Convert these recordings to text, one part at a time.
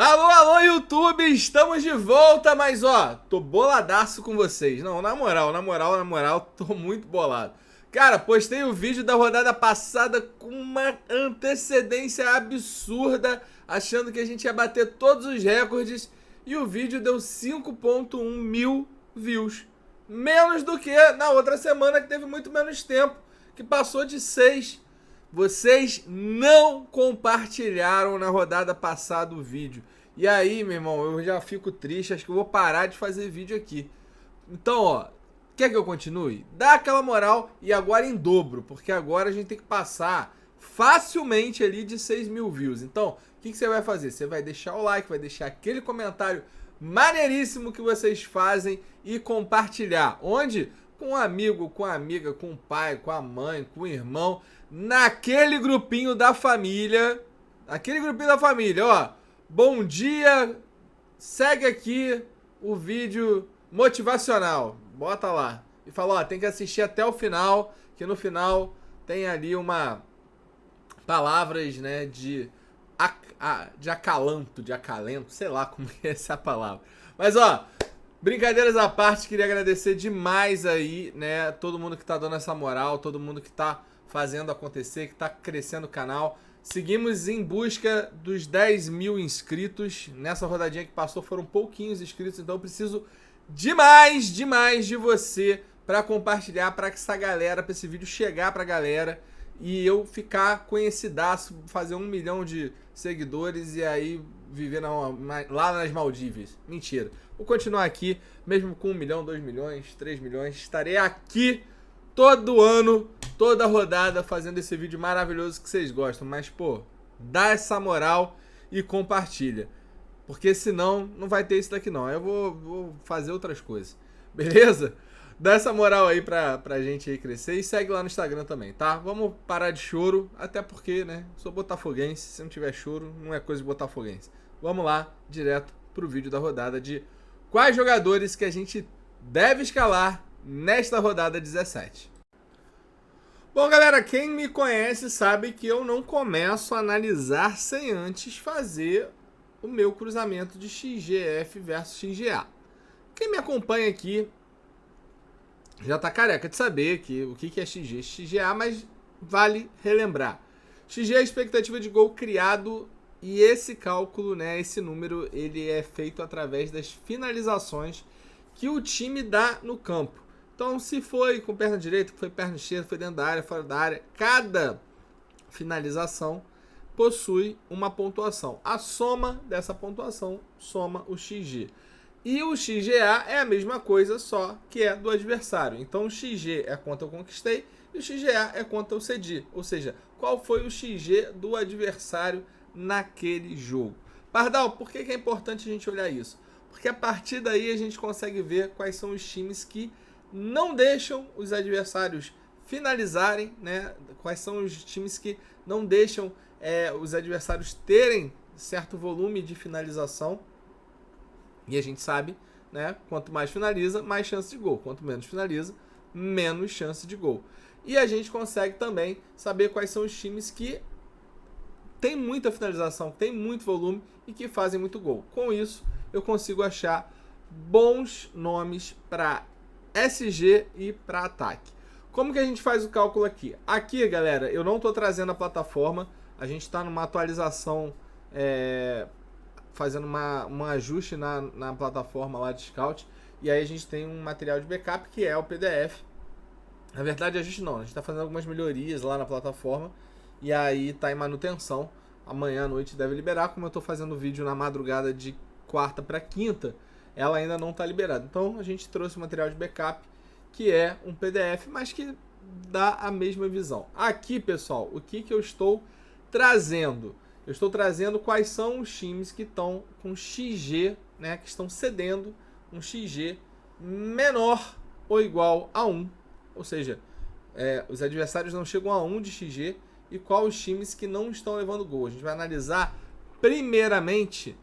Alô, alô, YouTube! Estamos de volta, mas ó, tô boladaço com vocês. Não, na moral, tô muito bolado. Cara, postei o vídeo da rodada passada com uma antecedência absurda, achando que a gente ia bater todos os recordes, e o vídeo deu 5.1 mil views. Menos do que na outra semana, que teve muito menos tempo, que passou de 6. Vocês não compartilharam na rodada passada o vídeo. E aí, meu irmão, eu já fico triste, acho que eu vou parar de fazer vídeo aqui. Então, ó, quer que eu continue? Dá aquela moral e agora em dobro, porque agora a gente tem que passar facilmente ali de 6 mil views. Então, o que você vai fazer? Você vai deixar o like, vai deixar aquele comentário maneiríssimo que vocês fazem e compartilhar. Onde? Com um amigo, com a amiga, com o pai, com a mãe, com o irmão, naquele grupinho da família. Aquele grupinho da família, ó. Bom dia, segue aqui o vídeo motivacional. Bota lá. E fala, ó, tem que assistir até o final, que no final tem ali uma palavras, né, de acalento, sei lá como é essa palavra. Mas ó, brincadeiras à parte, queria agradecer demais aí, né, todo mundo que tá dando essa moral, todo mundo que tá fazendo acontecer, que tá crescendo o canal. Seguimos em busca dos 10 mil inscritos. Nessa rodadinha que passou foram pouquinhos inscritos, então eu preciso demais de você para compartilhar, para que essa galera, para esse vídeo chegar pra galera e eu ficar conhecidaço, fazer 1 milhão de seguidores e aí viver lá nas Maldivas. Mentira. Vou continuar aqui, mesmo com 1 milhão, 2 milhões, 3 milhões. Estarei aqui todo ano, toda rodada, fazendo esse vídeo maravilhoso que vocês gostam. Mas, pô, dá essa moral e compartilha. Porque senão não vai ter isso daqui não. Eu vou fazer outras coisas. Beleza? Dá essa moral aí pra gente aí crescer. E segue lá no Instagram também, tá? Vamos parar de choro. Até porque, né? Sou botafoguense. Se não tiver choro, não é coisa de botafoguense. Vamos lá, direto pro vídeo da rodada de quais jogadores que a gente deve escalar nesta rodada 17. Bom, galera, quem me conhece sabe que eu não começo a analisar sem antes fazer o meu cruzamento de XGF versus XGA. Quem me acompanha aqui já tá careca de saber o que é XG e XGA, mas vale relembrar. XG é a expectativa de gol criado e esse cálculo, né, esse número, ele é feito através das finalizações que o time dá no campo. Então, se foi com perna direita, foi perna esquerda, foi dentro da área, fora da área, cada finalização possui uma pontuação. A soma dessa pontuação soma o XG. E o XGA é a mesma coisa, só que é do adversário. Então, o XG é quanto eu conquistei e o XGA é quanto eu cedi. Ou seja, qual foi o XG do adversário naquele jogo. Pardal, por que é importante a gente olhar isso? Porque a partir daí a gente consegue ver quais são os times que não deixam os adversários finalizarem, né? Quais são os times que não deixam os adversários terem certo volume de finalização. E a gente sabe, né? Quanto mais finaliza, mais chance de gol. Quanto menos finaliza, menos chance de gol. E a gente consegue também saber quais são os times que têm muita finalização, têm muito volume e que fazem muito gol. Com isso, eu consigo achar bons nomes para SG e para ataque. Como que a gente faz o cálculo aqui? Aqui, galera, eu não estou trazendo a plataforma. A gente está numa atualização, fazendo um ajuste na plataforma lá de Scout. E aí a gente tem um material de backup que é o PDF. Na verdade, ajuste não. A gente está fazendo algumas melhorias lá na plataforma. E aí está em manutenção. Amanhã à noite deve liberar. Como eu estou fazendo o vídeo na madrugada de quarta para quinta, ela ainda não está liberada. Então a gente trouxe o material de backup, que é um PDF, mas que dá a mesma visão. Aqui, pessoal, o que eu estou trazendo? Eu estou trazendo quais são os times que estão com XG, né, que estão cedendo um XG menor ou igual a 1. Ou seja, os adversários não chegam a 1 de XG e quais os times que não estão levando gol. A gente vai analisar primeiramente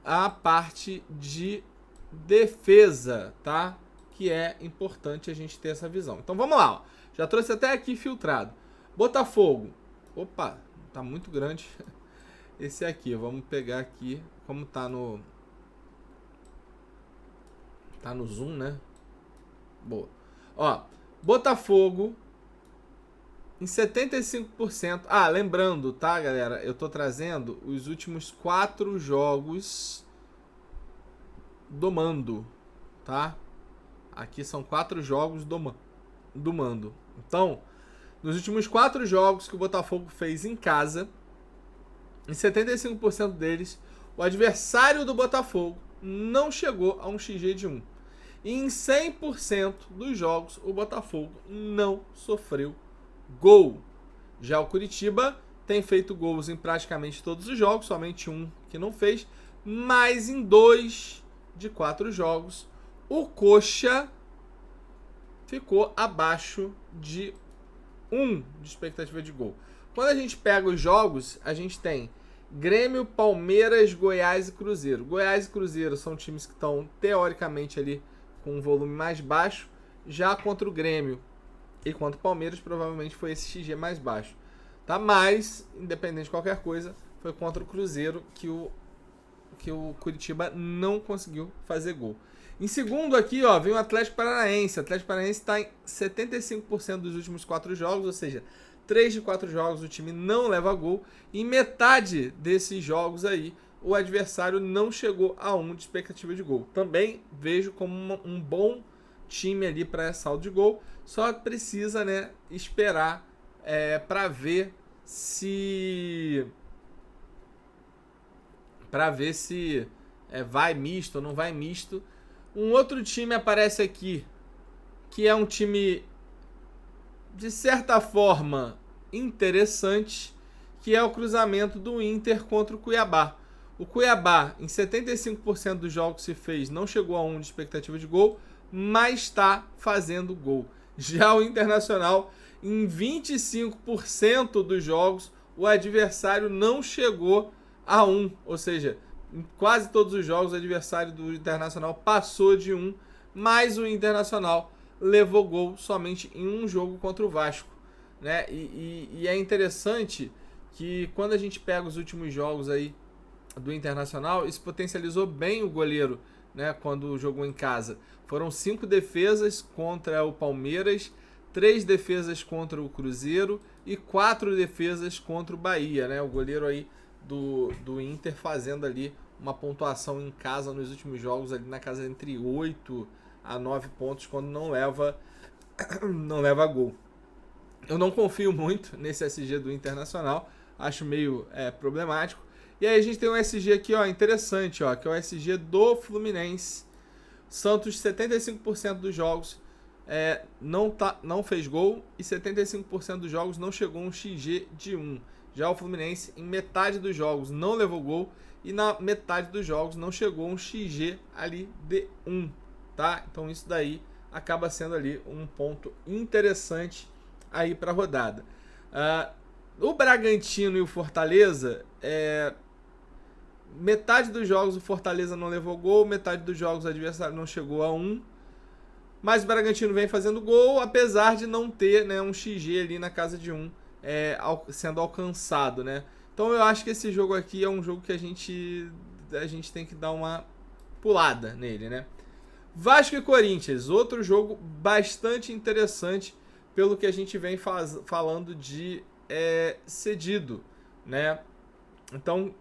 a parte de defesa, tá? Que é importante a gente ter essa visão. Então vamos lá, ó. Já trouxe até aqui filtrado. Botafogo. Opa, tá muito grande. esse aqui. Vamos pegar aqui, como tá no Zoom, né? Boa. Ó, Botafogo em 75%. Ah, lembrando, tá, galera? Eu tô trazendo os últimos 4 jogos do mando, tá? Aqui são 4 jogos do mando. Então, nos últimos 4 jogos que o Botafogo fez em casa, em 75% deles, o adversário do Botafogo não chegou a um XG de 1. E em 100% dos jogos, o Botafogo não sofreu gol. Já o Curitiba tem feito gols em praticamente todos os jogos, somente um que não fez, mas em 2 de 4 jogos, o Coxa ficou abaixo de 1 de expectativa de gol. Quando a gente pega os jogos, a gente tem Grêmio, Palmeiras, Goiás e Cruzeiro. Goiás e Cruzeiro são times que estão teoricamente ali com um volume mais baixo. Já contra o Grêmio e contra o Palmeiras, provavelmente foi esse XG mais baixo. Tá? Mas, independente de qualquer coisa, foi contra o Cruzeiro que o Curitiba não conseguiu fazer gol. Em segundo aqui, ó, vem o Atlético Paranaense. O Atlético Paranaense está em 75% dos últimos 4 jogos, ou seja, 3 de 4 jogos o time não leva gol. Em metade desses jogos aí, o adversário não chegou a 1 de expectativa de gol. Também vejo como um bom time ali para saldo de gol. Só precisa, né, esperar para ver se vai misto ou não vai misto. Um outro time aparece aqui, que é um time de certa forma interessante, que é o cruzamento do Inter contra o Cuiabá. O Cuiabá, em 75% dos jogos que se fez, não chegou a 1 de expectativa de gol, mas está fazendo gol. Já o Internacional, em 25% dos jogos, o adversário não chegou a 1, ou seja, em quase todos os jogos o adversário do Internacional passou de 1, mas o Internacional levou gol somente em um jogo contra o Vasco, né? E é interessante que quando a gente pega os últimos jogos aí do Internacional, isso potencializou bem o goleiro, né, quando jogou em casa. Foram 5 defesas contra o Palmeiras, 3 defesas contra o Cruzeiro e 4 defesas contra o Bahia, né? O goleiro aí do Inter fazendo ali uma pontuação em casa nos últimos jogos ali na casa entre 8 a 9 pontos quando não leva gol. Eu não confio muito nesse SG do Internacional, acho meio problemático. E aí a gente tem um SG aqui, ó, interessante, ó, que é o SG do Fluminense. Santos, 75% dos jogos não fez gol e 75% dos jogos não chegou a um XG de 1. Já o Fluminense, em metade dos jogos, não levou gol e na metade dos jogos não chegou a um XG ali de 1, tá? Então isso daí acaba sendo ali um ponto interessante aí para a rodada. O Bragantino e o Fortaleza, metade dos jogos o Fortaleza não levou gol, metade dos jogos o adversário não chegou a 1. Mas o Bragantino vem fazendo gol, apesar de não ter, né, um XG ali na casa de 1 sendo alcançado, né? Então eu acho que esse jogo aqui é um jogo que a gente tem que dar uma pulada nele, né? Vasco e Corinthians, outro jogo bastante interessante pelo que a gente vem falando de cedido, né? Então,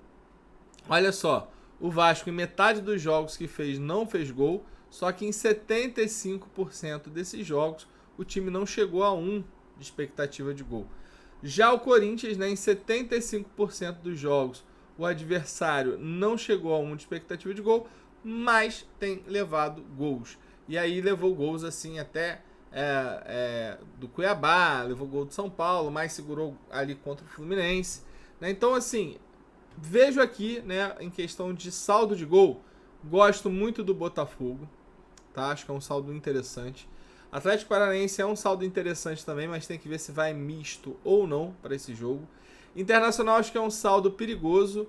olha só, o Vasco em metade dos jogos que fez não fez gol, só que em 75% desses jogos o time não chegou a 1 de expectativa de gol. Já o Corinthians, né, em 75% dos jogos o adversário não chegou a 1 de expectativa de gol, mas tem levado gols. E aí levou gols assim até do Cuiabá, levou gol do São Paulo, mas segurou ali contra o Fluminense, né? Então assim, vejo aqui, né, em questão de saldo de gol, gosto muito do Botafogo, tá? Acho que é um saldo interessante. Atlético Paranaense é um saldo interessante também, mas tem que ver se vai misto ou não para esse jogo. Internacional acho que é um saldo perigoso.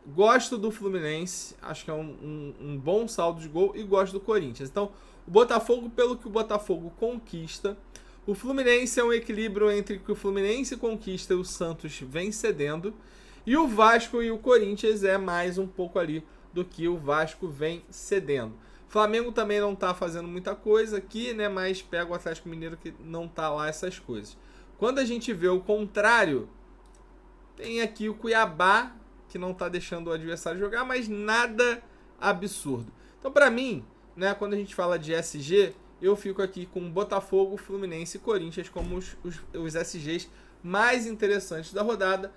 Gosto do Fluminense, acho que é um bom saldo de gol e gosto do Corinthians. Então, o Botafogo, pelo que o Botafogo conquista. O Fluminense é um equilíbrio entre o que o Fluminense conquista e o Santos vem cedendo. E o Vasco e o Corinthians é mais um pouco ali do que o Vasco vem cedendo. Flamengo também não tá fazendo muita coisa aqui, né? Mas pega o Atlético Mineiro que não tá lá essas coisas. Quando a gente vê o contrário, tem aqui o Cuiabá, que não tá deixando o adversário jogar, mas nada absurdo. Então, para mim, né, quando a gente fala de SG, eu fico aqui com Botafogo, Fluminense e Corinthians como os SGs mais interessantes da rodada.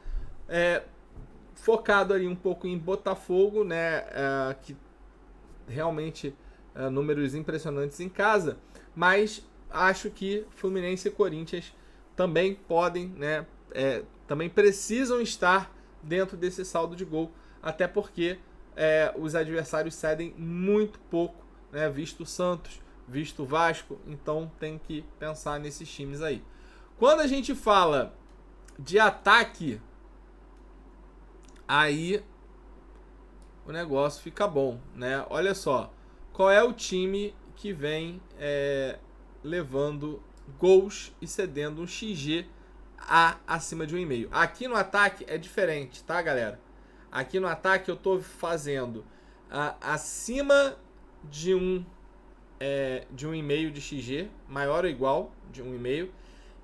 Focado ali um pouco em Botafogo, né, que realmente números impressionantes em casa, mas acho que Fluminense e Corinthians também podem, né, também precisam estar dentro desse saldo de gol, até porque os adversários cedem muito pouco, né, visto o Santos, visto o Vasco, então tem que pensar nesses times aí. Quando a gente fala de ataque, aí o negócio fica bom, né? Olha só, qual é o time que vem levando gols e cedendo um XG acima de 1,5. Aqui no ataque é diferente, tá, galera? Aqui no ataque eu tô fazendo acima de 1,5 de XG, maior ou igual de 1,5.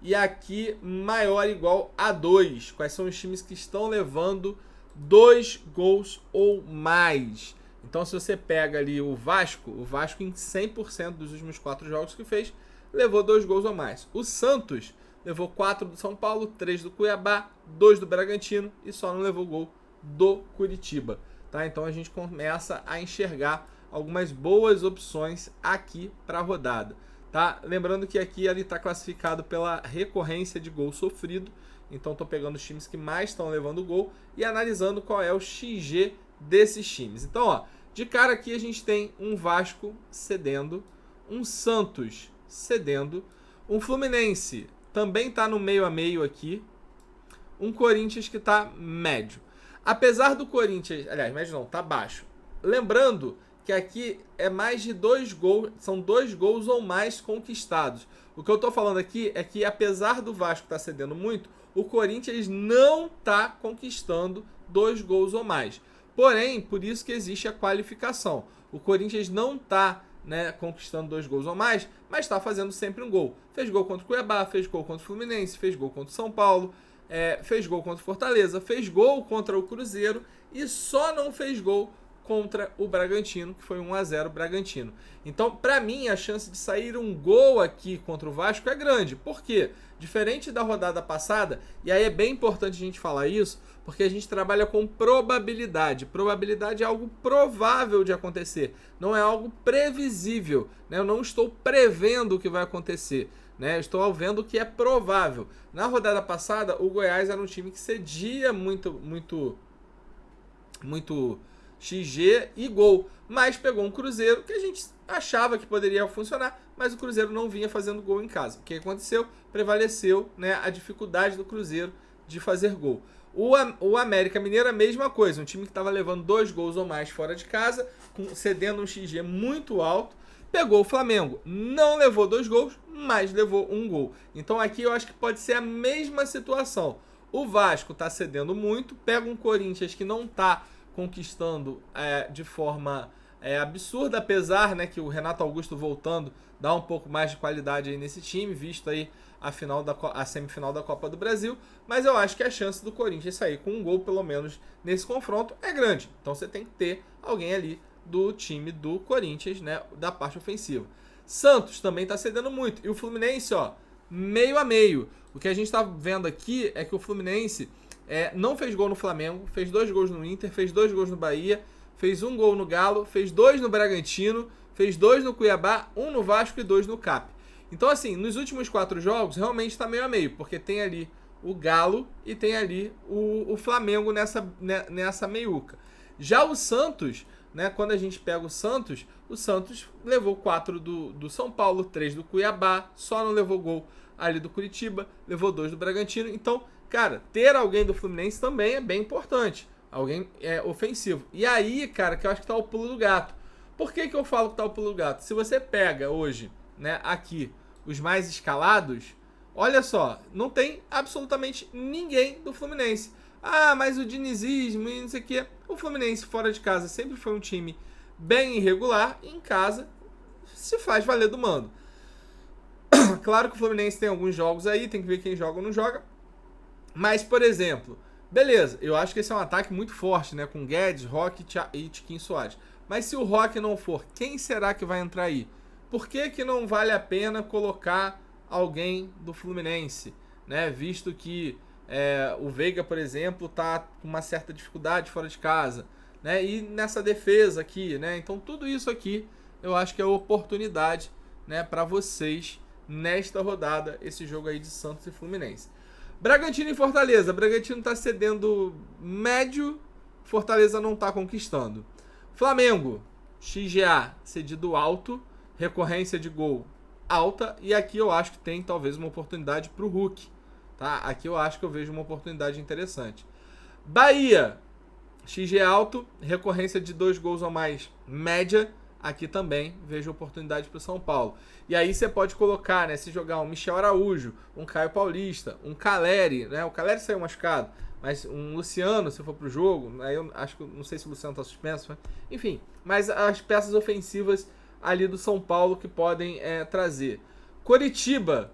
E aqui maior ou igual a 2. Quais são os times que estão levando 2 gols ou mais? Então, se você pega ali o Vasco em 100% dos últimos 4 jogos que fez, levou 2 gols ou mais. O Santos levou 4 do São Paulo, 3 do Cuiabá, 2 do Bragantino e só não levou gol do Curitiba. Tá? Então, a gente começa a enxergar algumas boas opções aqui para a rodada. Tá? Lembrando que aqui ele está classificado pela recorrência de gol sofrido. Então, estou pegando os times que mais estão levando gol e analisando qual é o XG desses times. Então, ó, de cara aqui a gente tem um Vasco cedendo, um Santos cedendo, um Fluminense também está no meio a meio aqui, um Corinthians que está médio. Apesar do Corinthians, aliás, médio não, está baixo. Lembrando que aqui é mais de 2 gols, são 2 gols ou mais conquistados. O que eu estou falando aqui é que apesar do Vasco estar cedendo muito, o Corinthians não está conquistando 2 gols ou mais. Porém, por isso que existe a qualificação. O Corinthians não está, né, conquistando 2 gols ou mais, mas está fazendo sempre um gol. Fez gol contra o Cuiabá, fez gol contra o Fluminense, fez gol contra o São Paulo, fez gol contra o Fortaleza, fez gol contra o Cruzeiro e só não fez gol contra o Bragantino, que foi 1-0 Bragantino. Então, para mim, a chance de sair um gol aqui contra o Vasco é grande. Por quê? Diferente da rodada passada, e aí é bem importante a gente falar isso, porque a gente trabalha com probabilidade. Probabilidade é algo provável de acontecer, não é algo previsível, né? Eu não estou prevendo o que vai acontecer, né? Eu estou vendo o que é provável. Na rodada passada, o Goiás era um time que cedia muito XG e gol, mas pegou um Cruzeiro que a gente achava que poderia funcionar, mas o Cruzeiro não vinha fazendo gol em casa. O que aconteceu? Prevaleceu, né, a dificuldade do Cruzeiro de fazer gol. O América Mineiro, a mesma coisa, um time que estava levando 2 gols ou mais fora de casa, cedendo um XG muito alto, pegou o Flamengo, não levou 2 gols, mas levou 1 gol. Então aqui eu acho que pode ser a mesma situação. O Vasco está cedendo muito, pega um Corinthians que não está conquistando de forma absurda, apesar, né, que o Renato Augusto voltando dá um pouco mais de qualidade aí nesse time, visto aí a semifinal da Copa do Brasil, mas eu acho que a chance do Corinthians sair com um gol pelo menos nesse confronto é grande. Então você tem que ter alguém ali do time do Corinthians, né, da parte ofensiva. Santos também está cedendo muito, e o Fluminense, ó, meio a meio. O que a gente está vendo aqui é que o Fluminense não fez gol no Flamengo, fez 2 gols no Inter, fez 2 gols no Bahia, fez 1 gol no Galo, fez 2 no Bragantino, fez 2 no Cuiabá, 1 no Vasco e 2 no CAP. Então, assim, nos últimos 4 jogos, realmente está meio a meio, porque tem ali o Galo e tem ali o Flamengo nessa meiuca. Já o Santos, né, quando a gente pega o Santos levou 4 do São Paulo, 3 do Cuiabá, só não levou gol ali do Curitiba, levou 2 do Bragantino. Então, cara, ter alguém do Fluminense também é bem importante. Alguém ofensivo. E aí, cara, que eu acho que tá o pulo do gato. Por que eu falo que tá o pulo do gato? Se você pega hoje, né, aqui, os mais escalados, olha só, não tem absolutamente ninguém do Fluminense. Ah, mas o dinizismo e não sei o quê. O Fluminense fora de casa sempre foi um time bem irregular. E em casa se faz valer do mando. Claro que o Fluminense tem alguns jogos aí, tem que ver quem joga ou não joga. Mas, por exemplo, beleza, eu acho que esse é um ataque muito forte, né? Com Guedes, Roque e Tiquinho Soares. Mas se o Roque não for, quem será que vai entrar aí? Por que não vale a pena colocar alguém do Fluminense, né? Visto que o Veiga, por exemplo, tá com uma certa dificuldade fora de casa, né? E nessa defesa aqui, né? Então tudo isso aqui eu acho que é oportunidade, né, para vocês nesta rodada, esse jogo aí de Santos e Fluminense. Bragantino e Fortaleza. Bragantino tá cedendo médio, Fortaleza não tá conquistando. Flamengo, XGA cedido alto, recorrência de gol alta, e aqui eu acho que tem talvez uma oportunidade pro Hulk, tá? Aqui eu acho que eu vejo uma oportunidade interessante. Bahia, XG alto, recorrência de 2 gols ou mais média, aqui também vejo oportunidade para o São Paulo. E aí você pode colocar, né, se jogar um Michel Araújo, um Caio Paulista, um Caleri, né? O Caleri saiu machucado, mas um Luciano, se for pro jogo, aí eu acho que não sei se o Luciano tá suspenso, né? Enfim, mas as peças ofensivas ali do São Paulo que podem trazer. Coritiba,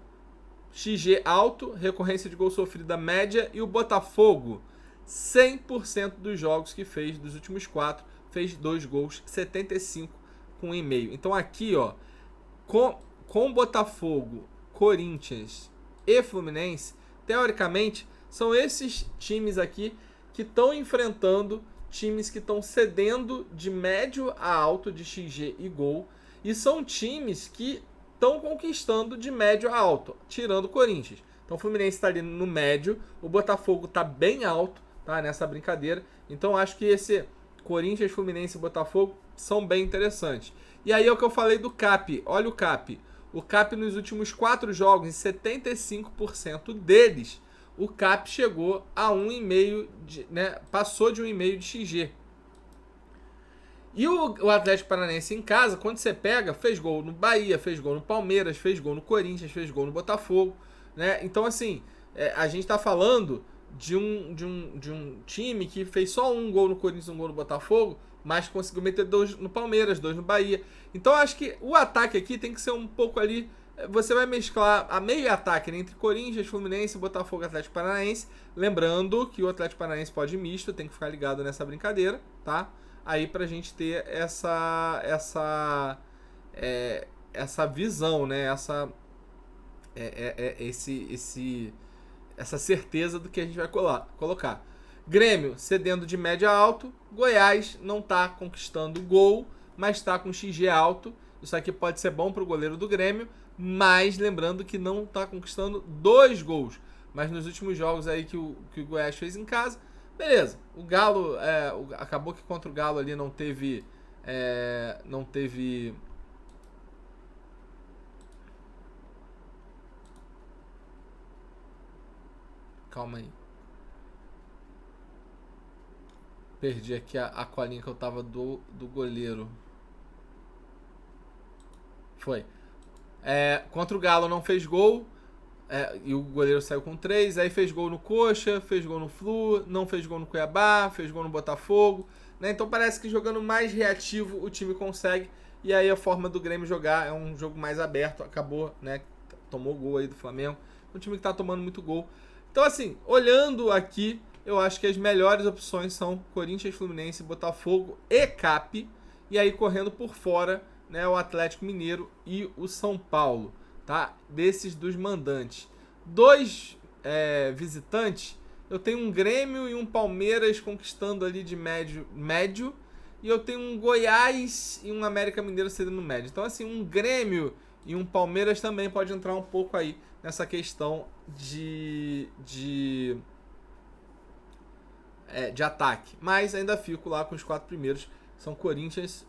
XG alto, recorrência de gol sofrida média, e o Botafogo, 100% dos jogos que fez dos últimos 4, fez 2 gols, 75 com 1,5. Então aqui, ó, com Botafogo, Corinthians e Fluminense, teoricamente, são esses times aqui que estão enfrentando times que estão cedendo de médio a alto de XG e gol, e são times que estão conquistando de médio a alto, tirando o Corinthians. Então o Fluminense está ali no médio, o Botafogo está bem alto, tá, nessa brincadeira. Então acho que esse Corinthians, Fluminense e Botafogo são bem interessantes. E aí é o que eu falei do CAP. Olha o CAP. O CAP nos últimos 4 jogos, em 75% deles, o CAP chegou a 1,5, né? Passou de 1,5 de XG. E o Atlético Paranaense em casa, quando você pega, fez gol no Bahia, fez gol no Palmeiras, fez gol no Corinthians, fez gol no Botafogo, né? Então, assim, a gente tá falando de um time que fez só um gol no Corinthians, um gol no Botafogo, mas conseguiu meter 2 no Palmeiras, 2 no Bahia. Então, acho que o ataque aqui tem que ser um pouco ali. Você vai mesclar a meio ataque, né, entre Corinthians, Fluminense, Botafogo e Atlético Paranaense. Lembrando que o Atlético Paranaense pode ir misto, tem que ficar ligado nessa brincadeira, tá? Aí pra gente ter essa visão, né? Essa certeza do que a gente vai colocar. Grêmio cedendo de média a alto. Goiás não tá conquistando gol, mas tá com XG alto. Isso aqui pode ser bom pro goleiro do Grêmio, mas lembrando que não tá conquistando 2 gols. Mas nos últimos jogos aí que o Goiás fez em casa, beleza. O Galo, acabou que contra o Galo ali não teve calma aí. Perdi aqui a colinha que eu tava do goleiro. Foi. Contra o Galo não fez gol. E o goleiro saiu com 3. Aí fez gol no Coxa, fez gol no Flu, não fez gol no Cuiabá, fez gol no Botafogo, né? Então parece que jogando mais reativo o time consegue. E aí a forma do Grêmio jogar é um jogo mais aberto. Acabou, né? Tomou gol aí do Flamengo. Um time que tá tomando muito gol. Então, assim, olhando aqui, eu acho que as melhores opções são Corinthians, Fluminense, Botafogo e CAP. E aí correndo por fora, né, o Atlético Mineiro e o São Paulo, tá? Desses dos mandantes. 2 visitantes, eu tenho um Grêmio e um Palmeiras conquistando ali de médio. E eu tenho um Goiás e um América Mineiro cedendo médio. Então, assim, um Grêmio e um Palmeiras também pode entrar um pouco aí nessa questão de ataque. Mas ainda fico lá com os 4 primeiros. São Corinthians,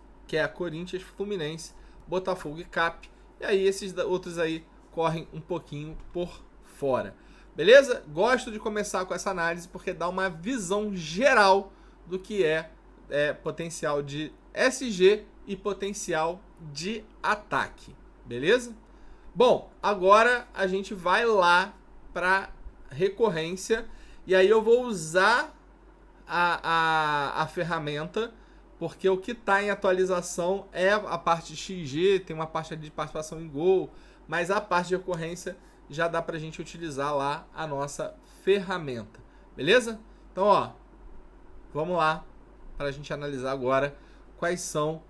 Fluminense, Botafogo e CAP. E aí esses outros aí correm um pouquinho por fora. Beleza? Gosto de começar com essa análise porque dá uma visão geral do que é potencial de SG e potencial de ataque. Beleza? Bom, agora a gente vai lá para recorrência. E aí eu vou usar a ferramenta, porque o que está em atualização é a parte de XG, tem uma parte de participação em gol, mas a parte de ocorrência já dá para a gente utilizar lá a nossa ferramenta, beleza? Então, ó, vamos lá para a gente analisar agora quais são,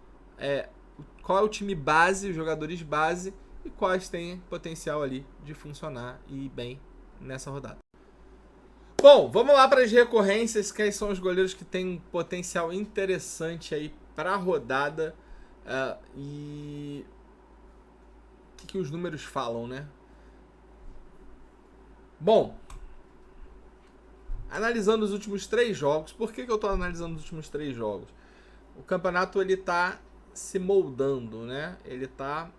qual é o time base, os jogadores base e quais têm potencial ali de funcionar e ir bem nessa rodada. Bom, vamos lá para as recorrências, quais são os goleiros que têm potencial interessante aí para a rodada e o que os números falam, né? Bom, analisando os últimos 3 jogos, por que eu estou analisando os últimos 3 jogos? O campeonato ele está se moldando, né? Ele está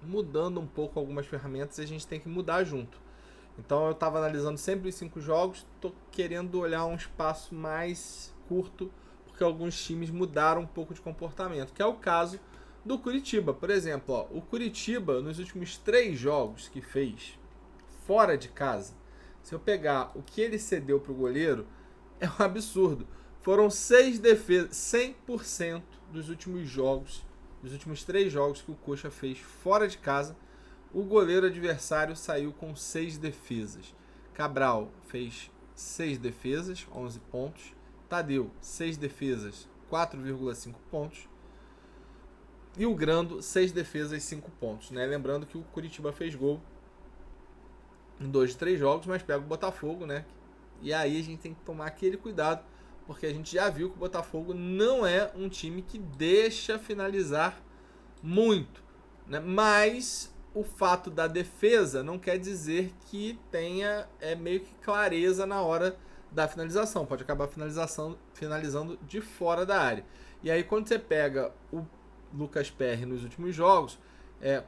mudando um pouco algumas ferramentas e a gente tem que mudar junto. Então eu estava analisando sempre os 5 jogos, estou querendo olhar um espaço mais curto, porque alguns times mudaram um pouco de comportamento, que é o caso do Curitiba. Por exemplo, ó, o Curitiba, nos últimos 3 jogos que fez fora de casa, se eu pegar o que ele cedeu para o goleiro, é um absurdo. Foram 6 defesas, 100% dos últimos jogos, dos últimos 3 jogos que o Coxa fez fora de casa, o goleiro adversário saiu com 6 defesas. Cabral fez 6 defesas, 11 pontos. Tadeu, 6 defesas, 4,5 pontos. E o Grando, 6 defesas, 5 pontos. Né? Lembrando que o Curitiba fez gol em 2 de 3 jogos, mas pega o Botafogo, né? E aí a gente tem que tomar aquele cuidado, porque a gente já viu que o Botafogo não é um time que deixa finalizar muito, né? Mas o fato da defesa não quer dizer que tenha meio que clareza na hora da finalização. Pode acabar finalizando de fora da área. E aí quando você pega o Lucas Perry nos últimos jogos,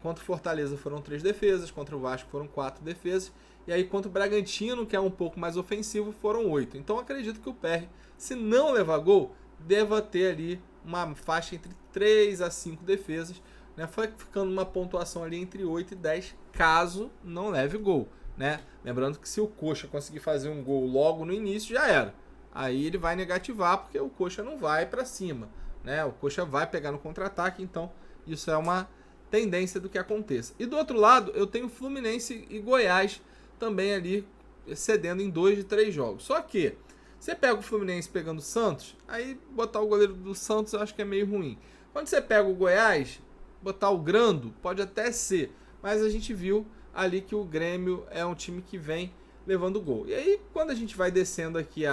contra o Fortaleza foram 3 defesas, contra o Vasco foram 4 defesas, e aí contra o Bragantino, que é um pouco mais ofensivo, foram 8. Então acredito que o Perry, se não levar gol, deva ter ali uma faixa entre 3 a 5 defesas, né? Foi ficando uma pontuação ali entre 8 e 10, caso não leve gol, né? Lembrando que se o Coxa conseguir fazer um gol logo no início, já era. Aí ele vai negativar, porque o Coxa não vai para cima, né? O Coxa vai pegar no contra-ataque, então isso é uma tendência do que aconteça. E do outro lado, eu tenho Fluminense e Goiás também ali cedendo em 2 de 3 jogos. Só que você pega o Fluminense pegando o Santos, aí botar o goleiro do Santos eu acho que é meio ruim. Quando você pega o Goiás, botar o Grando, pode até ser, mas a gente viu ali que o Grêmio é um time que vem levando gol. E aí, quando a gente vai descendo aqui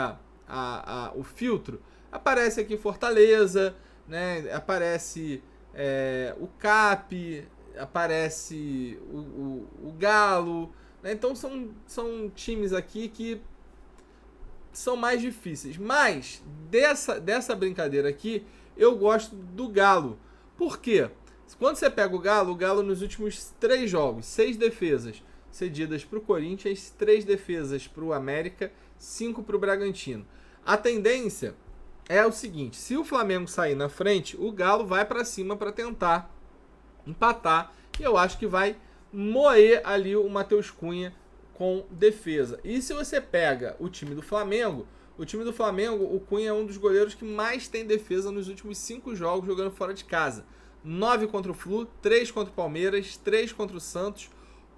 o filtro, aparece aqui Fortaleza, né? Aparece o CAP, aparece o Galo, né? Então são times aqui que são mais difíceis. Mas dessa brincadeira aqui, eu gosto do Galo. Por quê? Quando você pega o Galo nos últimos 3 jogos, 6 defesas cedidas para o Corinthians, 3 defesas para o América, 5 para o Bragantino. A tendência é o seguinte, se o Flamengo sair na frente, o Galo vai para cima para tentar empatar, e eu acho que vai moer ali o Matheus Cunha com defesa. E se você pega o time do Flamengo, o Cunha é um dos goleiros que mais tem defesa nos últimos 5 jogos jogando fora de casa. 9 contra o Flu, 3 contra o Palmeiras, 3 contra o Santos,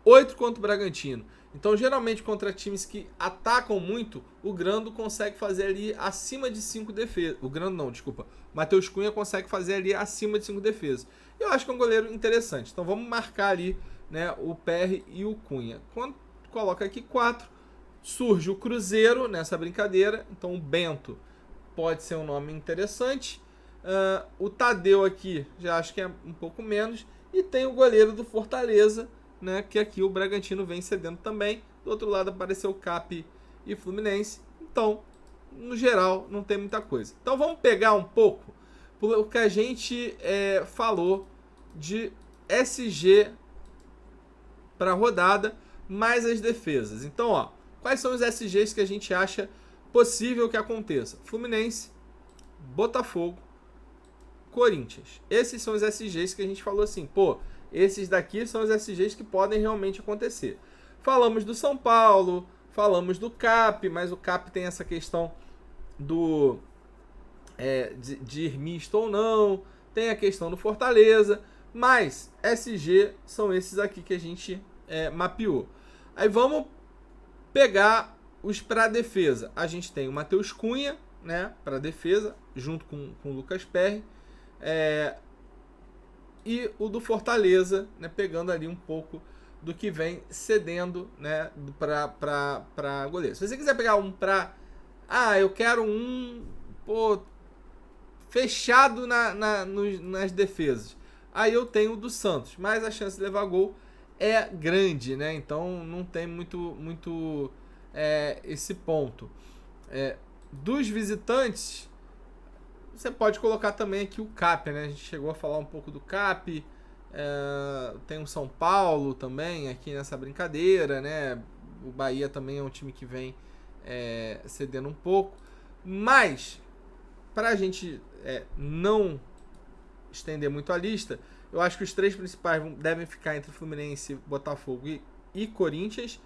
8 contra o Bragantino. Então, geralmente, contra times que atacam muito, o Grando consegue fazer ali acima de 5 defesas. O Grando não, desculpa. O Matheus Cunha consegue fazer ali acima de 5 defesas. Eu acho que é um goleiro interessante. Então, vamos marcar ali, né, o PR e o Cunha. Quando coloca aqui 4, surge o Cruzeiro nessa brincadeira. Então, o Bento pode ser um nome interessante. O Tadeu aqui já acho que é um pouco menos. E tem o goleiro do Fortaleza, né, que aqui o Bragantino vem cedendo também. Do outro lado apareceu o CAP e Fluminense. Então, no geral, não tem muita coisa. Então vamos pegar um pouco o que a gente falou de SG para a rodada, mais as defesas. Então, ó, quais são os SGs que a gente acha possível que aconteça? Fluminense, Botafogo, Corinthians. Esses são os SGs que a gente falou assim, pô, esses daqui são os SGs que podem realmente acontecer. Falamos do São Paulo, Falamos do CAP, mas o CAP tem essa questão do de ir misto ou não, tem a questão do Fortaleza, mas SG são esses aqui que a gente mapeou. Aí vamos pegar os para defesa. A gente tem o Matheus Cunha, né, para defesa, junto com o Lucas Perry, e o do Fortaleza, né, pegando ali um pouco do que vem cedendo, né, para goleiro. Se você quiser pegar um para... eu quero um fechado nas defesas. Aí eu tenho o do Santos, mas a chance de levar gol é grande, né? Então não tem muito esse ponto. Dos visitantes, você pode colocar também aqui o CAP, né? A gente chegou a falar um pouco do CAP. Tem o São Paulo também aqui nessa brincadeira, né? O Bahia também é um time que vem cedendo um pouco. Mas, para a gente não estender muito a lista, eu acho que os três principais devem ficar entre Fluminense, Botafogo e Corinthians.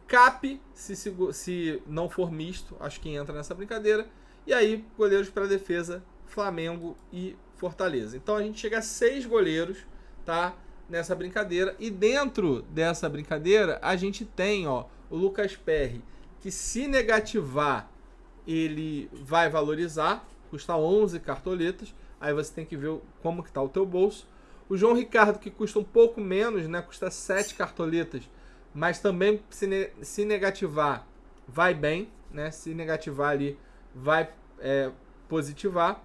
CAP, se não for misto, acho que entra nessa brincadeira. E aí, goleiros para defesa, Flamengo e Fortaleza. Então a gente chega a 6 goleiros, tá, nessa brincadeira. E dentro dessa brincadeira, a gente tem o Lucas Perry, que se negativar, ele vai valorizar, custa 11 cartoletas. Aí você tem que ver como que tá o teu bolso. O João Ricardo, que custa um pouco menos, né, custa 7 cartoletas, mas também se negativar, vai bem, né? Se negativar ali, vai positivar.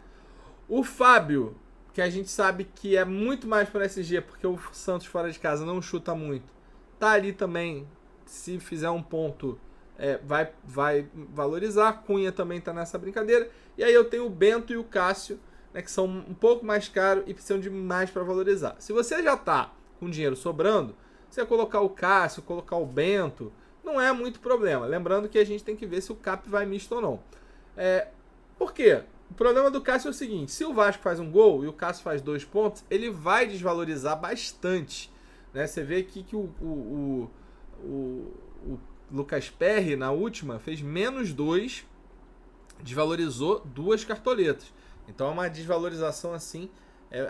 O Fábio, que a gente sabe que é muito mais para SG, porque o Santos fora de casa não chuta muito, tá ali também, se fizer um ponto, vai valorizar. Cunha também tá nessa brincadeira. E aí eu tenho o Bento e o Cássio, né, que são um pouco mais caros e precisam de mais para valorizar. Se você já tá com dinheiro sobrando, você colocar o Cássio, colocar o Bento, não é muito problema. Lembrando que a gente tem que ver se o CAP vai misto ou não. Por quê? O problema do Cássio é o seguinte: se o Vasco faz um gol e o Cássio faz 2 pontos, ele vai desvalorizar bastante, né? Você vê aqui que o Lucas Perry, na última, fez -2, desvalorizou 2 cartoletas. Então é uma desvalorização assim,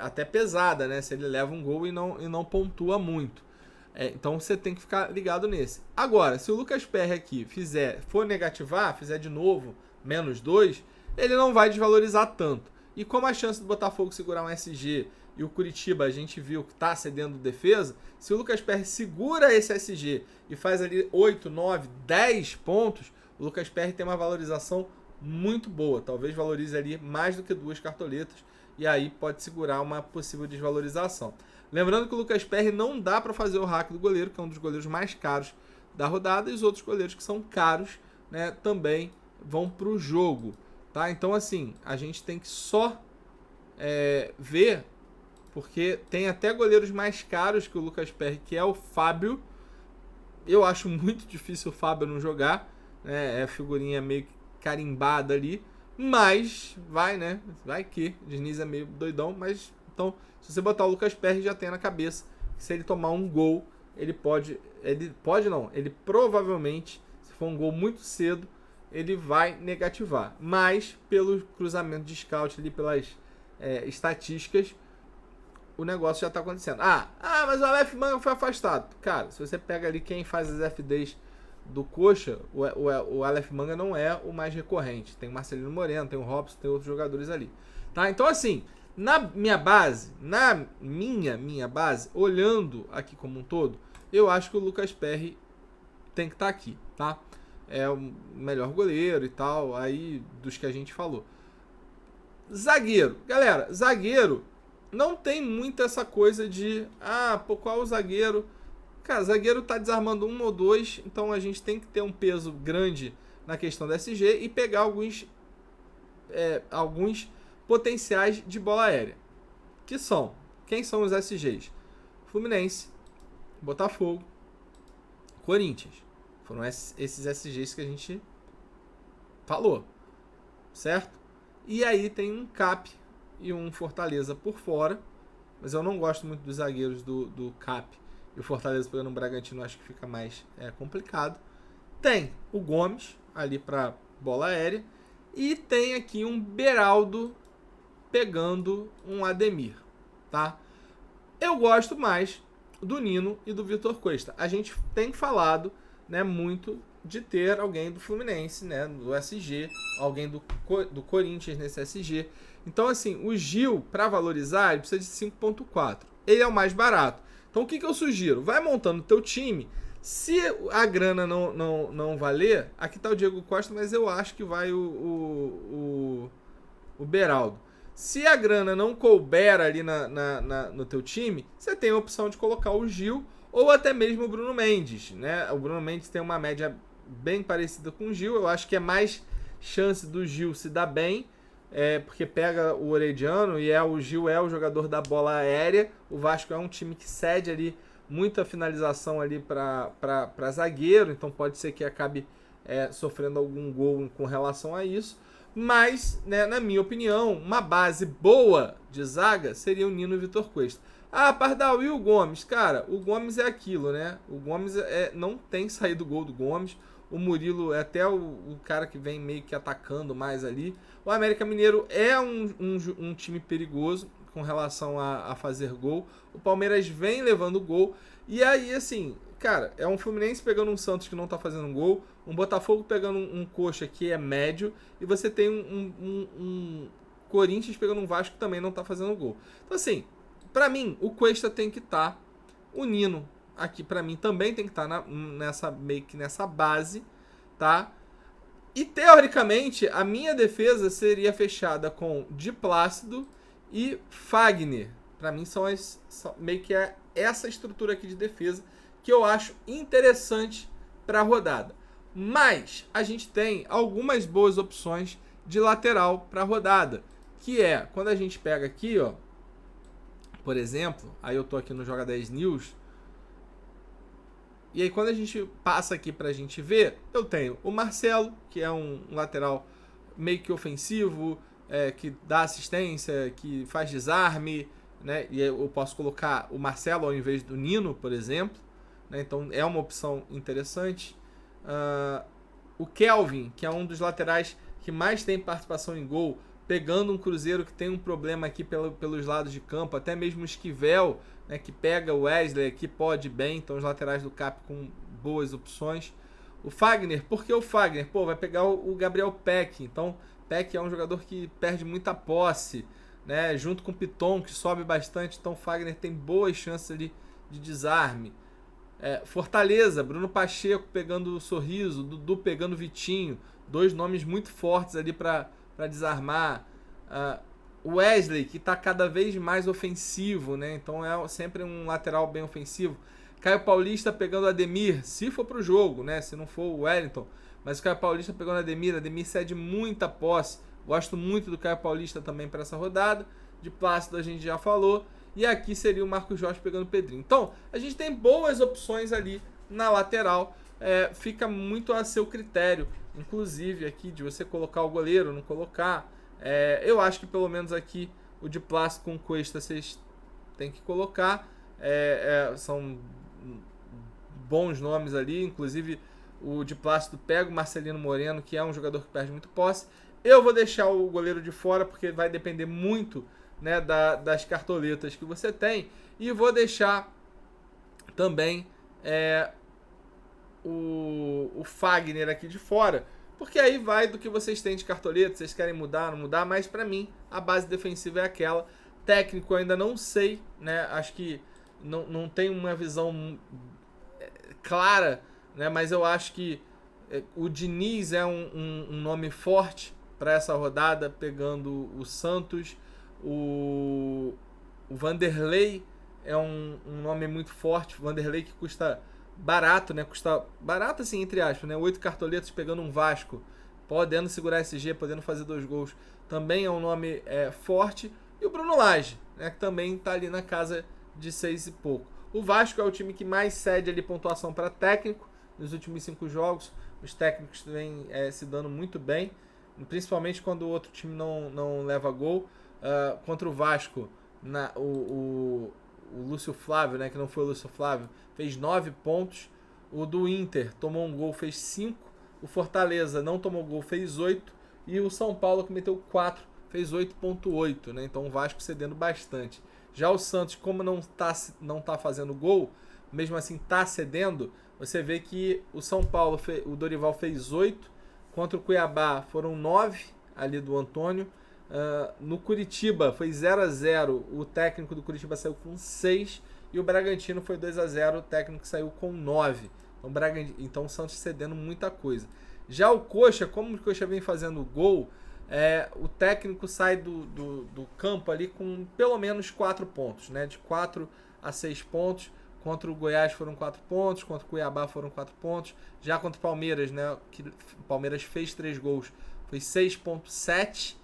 até pesada, né? Se ele leva um gol e não pontua muito. Então você tem que ficar ligado nesse. Agora, se o Lucas Perry aqui for negativar, fizer de novo -2, ele não vai desvalorizar tanto. E como a chance do Botafogo segurar um SG e o Curitiba a gente viu que está cedendo defesa, se o Lucas Perry segura esse SG e faz ali 8, 9, 10 pontos, o Lucas Perry tem uma valorização muito boa. Talvez valorize ali mais do que 2 cartoletas e aí pode segurar uma possível desvalorização. Lembrando que o Lucas Perry não dá para fazer o hack do goleiro, que é um dos goleiros mais caros da rodada, e os outros goleiros que são caros, né, também vão para o jogo. Tá? Então, assim, a gente tem que só ver, porque tem até goleiros mais caros que o Lucas Perry, que é o Fábio. Eu acho muito difícil o Fábio não jogar, né? É figurinha meio carimbada ali, mas vai, né? Vai que o Diniz é meio doidão, mas então, se você botar o Lucas Perry, já tem na cabeça que se ele tomar um gol, ele provavelmente, se for um gol muito cedo, ele vai negativar. Mas, pelo cruzamento de scout ali, pelas estatísticas, o negócio já está acontecendo. Mas o Aleph Manga foi afastado. Cara, se você pega ali quem faz as FDs do Coxa, o Aleph Manga não é o mais recorrente. Tem o Marcelino Moreno, tem o Robson, tem outros jogadores ali. Tá? Então, assim, na minha base, olhando aqui como um todo, eu acho que o Lucas Perry tem que estar aqui, tá? É o melhor goleiro e tal, aí dos que a gente falou. Zagueiro. Galera, zagueiro não tem muito essa coisa de qual o zagueiro? Cara, zagueiro tá desarmando 1 ou 2, então a gente tem que ter um peso grande na questão da SG e pegar alguns potenciais de bola aérea. Quem são os SGs? Fluminense, Botafogo, Corinthians. Foram esses SGs que a gente falou, certo? E aí tem um CAP e um Fortaleza por fora, mas eu não gosto muito dos zagueiros do CAP. E o Fortaleza pegando o Bragantino acho que fica mais complicado. Tem o Gomes ali para bola aérea e tem aqui um Beraldo pegando um Ademir, tá? Eu gosto mais do Nino e do Vitor Cuesta. A gente tem falado, né, muito de ter alguém do Fluminense, né, do SG, alguém do Corinthians nesse SG. Então, assim, o Gil, para valorizar, ele precisa de 5.4. Ele é o mais barato. Então, o que eu sugiro? Vai montando o teu time. Se a grana não valer, aqui tá o Diego Costa, mas eu acho que vai o Beraldo. Se a grana não couber ali no teu time, você tem a opção de colocar o Gil ou até mesmo o Bruno Mendes, né? O Bruno Mendes tem uma média bem parecida com o Gil. Eu acho que é mais chance do Gil se dar bem, porque pega o Orediano e o Gil é o jogador da bola aérea. O Vasco é um time que cede ali muita finalização ali para zagueiro, então pode ser que acabe sofrendo algum gol com relação a isso. Mas, né, na minha opinião, uma base boa de zaga seria o Nino e o Vitor Cuesta. Ah, Pardal, e o Gomes? Cara, o Gomes é aquilo, né? O Gomes não tem saído gol do Gomes. O Murilo é até o cara que vem meio que atacando mais ali. O América Mineiro é um time perigoso com relação a fazer gol. O Palmeiras vem levando gol. E aí, assim, cara, é um Fluminense pegando um Santos que não tá fazendo gol, um Botafogo pegando um Coxa que é médio, e você tem um Corinthians pegando um Vasco que também não tá fazendo gol. Então, assim, pra mim, o Cuesta tem que estar, o Nino aqui pra mim também tem que estar meio que nessa base, tá? E teoricamente, a minha defesa seria fechada com Di Plácido e Fagner. Pra mim são meio que essa estrutura aqui de defesa que eu acho interessante para a rodada. Mas a gente tem algumas boas opções de lateral para a rodada, que é quando a gente pega aqui, ó, por exemplo, aí eu tô aqui no Joga 10 News, e aí quando a gente passa aqui pra gente ver, eu tenho o Marcelo, que é um lateral meio que ofensivo, que dá assistência, que faz desarme, né? E eu posso colocar o Marcelo ao invés do Nino, por exemplo, né? Então é uma opção interessante. O Kelvin, que é um dos laterais que mais tem participação em gol, pegando um Cruzeiro que tem um problema aqui pelos lados de campo, até mesmo o Esquivel, né, que pega o Wesley aqui, pode bem, então os laterais do Cap com boas opções. O Fagner, porque o Fagner? Pô, vai pegar o Gabriel Peck, então Peck é um jogador que perde muita posse, né, junto com o Piton, que sobe bastante, então o Fagner tem boas chances ali de desarme. Fortaleza, Bruno Pacheco pegando o Sorriso, Dudu pegando o Vitinho, dois nomes muito fortes ali para desarmar. O Wesley, que está cada vez mais ofensivo, né? Então é sempre um lateral bem ofensivo. Caio Paulista pegando o Ademir, se for para o jogo, né? Se não for o Wellington. Mas o Caio Paulista pegando o Ademir cede muita posse. Gosto muito do Caio Paulista também para essa rodada. De Plácido a gente já falou. E aqui seria o Marcos Jorge pegando o Pedrinho. Então, a gente tem boas opções ali na lateral. Fica muito a seu critério, inclusive aqui, de você colocar o goleiro, não colocar. Eu acho que pelo menos aqui o de Plácido com Cuesta vocês têm que colocar. São bons nomes ali, inclusive o de Plácido pega o Marcelino Moreno, que é um jogador que perde muito posse. Eu vou deixar o goleiro de fora porque vai depender muito, né, das cartoletas que você tem, e vou deixar também o Fagner aqui de fora, porque aí vai do que vocês têm de cartoleta, vocês querem mudar, não mudar, mas para mim a base defensiva é aquela. Técnico eu ainda não sei, né, acho que não tem uma visão clara, né, mas eu acho que o Diniz é um nome forte para essa rodada, pegando o Santos. O Vanderlei é um nome muito forte. O Vanderlei que custa barato, né? Custa barato assim, entre aspas, né? 8 cartoletas pegando um Vasco, podendo segurar SG, podendo fazer 2 gols. Também é um nome forte. E o Bruno Lage, né? Que também está ali na casa de 6 e pouco. O Vasco é o time que mais cede ali pontuação para técnico. Nos últimos 5 jogos, os técnicos vêm se dando muito bem, principalmente quando o outro time não leva gol. Contra o Vasco, o Lúcio Flávio, né, que não foi o Lúcio Flávio, fez 9 pontos. O do Inter tomou um gol, fez 5. O Fortaleza não tomou gol, fez 8. E o São Paulo que meteu 4, fez 8,8, né? Então o Vasco cedendo bastante. Já o Santos, como não tá fazendo gol, mesmo assim tá cedendo, você vê que o São Paulo, o Dorival fez 8, contra o Cuiabá foram 9 ali do Antônio. No Curitiba foi 0-0, o técnico do Curitiba saiu com 6 e o Bragantino foi 2-0, o técnico saiu com 9. Então o Santos cedendo muita coisa. Já o Coxa, como o Coxa vem fazendo gol, o técnico sai do campo ali com pelo menos 4 pontos, né? De 4 a 6 pontos. Contra o Goiás foram 4 pontos, contra o Cuiabá foram 4 pontos. Já contra o Palmeiras, né? Que o Palmeiras fez 3 gols, foi 6,7.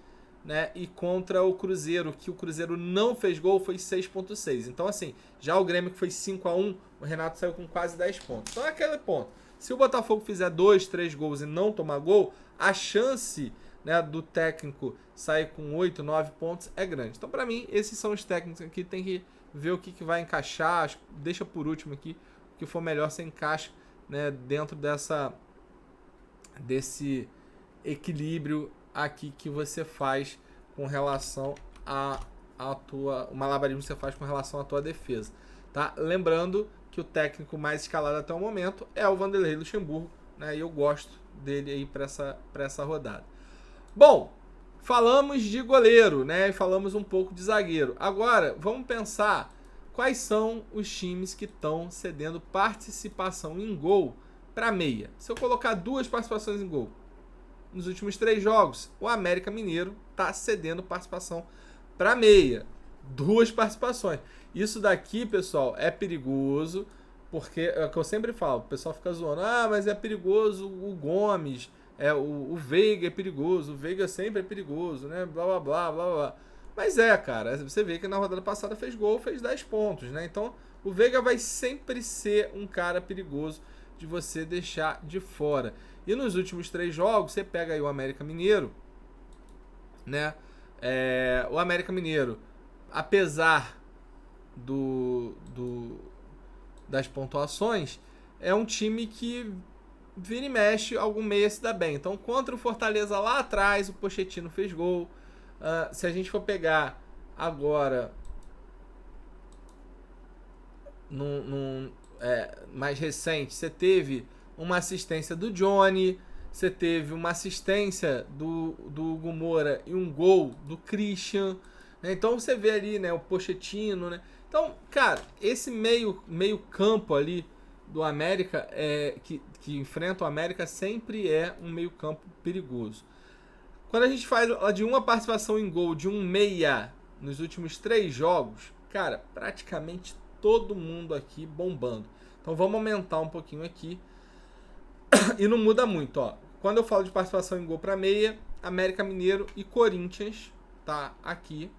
Né? E contra o Cruzeiro, que o Cruzeiro não fez gol, foi 6,6. Então, assim, já o Grêmio que foi 5-1, o Renato saiu com quase 10 pontos. Então é aquele ponto. Se o Botafogo fizer 2, 3 gols e não tomar gol, a chance, né, do técnico sair com 8, 9 pontos é grande. Então, para mim, esses são os técnicos aqui. Tem que ver o que vai encaixar. Deixa por último aqui. O que for melhor, você encaixa, né, dentro desse equilíbrio aqui que você faz com relação o malabarismo que você faz com relação à tua defesa, tá? Lembrando que o técnico mais escalado até o momento é o Vanderlei Luxemburgo, né? E eu gosto dele aí para essa rodada. Bom, falamos de goleiro, né? E falamos um pouco de zagueiro. Agora, vamos pensar quais são os times que estão cedendo participação em gol para meia. Se eu colocar 2 participações em gol nos últimos 3 jogos, o América Mineiro está cedendo participação para meia. 2 participações. Isso daqui, pessoal, é perigoso, porque é o que eu sempre falo, o pessoal fica zoando, mas é perigoso o Gomes, o Veiga é perigoso, o Veiga sempre é perigoso, né? Blá, blá, blá, blá, blá. Mas cara, você vê que na rodada passada fez gol, fez 10 pontos, né? Então, o Veiga vai sempre ser um cara perigoso de você deixar de fora. E nos últimos 3 jogos, você pega aí o América Mineiro, né? O América Mineiro, apesar das pontuações, é um time que vira e mexe, algum meia se dá bem. Então, contra o Fortaleza lá atrás, o Pochettino fez gol. Se a gente for pegar agora mais recente, você teve uma assistência do Johnny, você teve uma assistência do Hugo Moura e um gol do Christian, né? Então você vê ali, né, o Pochettino, né? Então, cara, esse meio campo ali do América, que enfrenta o América, sempre é um meio campo perigoso. Quando a gente faz de uma participação em gol de um meia nos últimos 3 jogos, cara, praticamente todo mundo aqui bombando. Então vamos aumentar um pouquinho aqui. E não muda muito, ó. Quando eu falo de participação em gol para meia, América Mineiro e Corinthians tá aqui.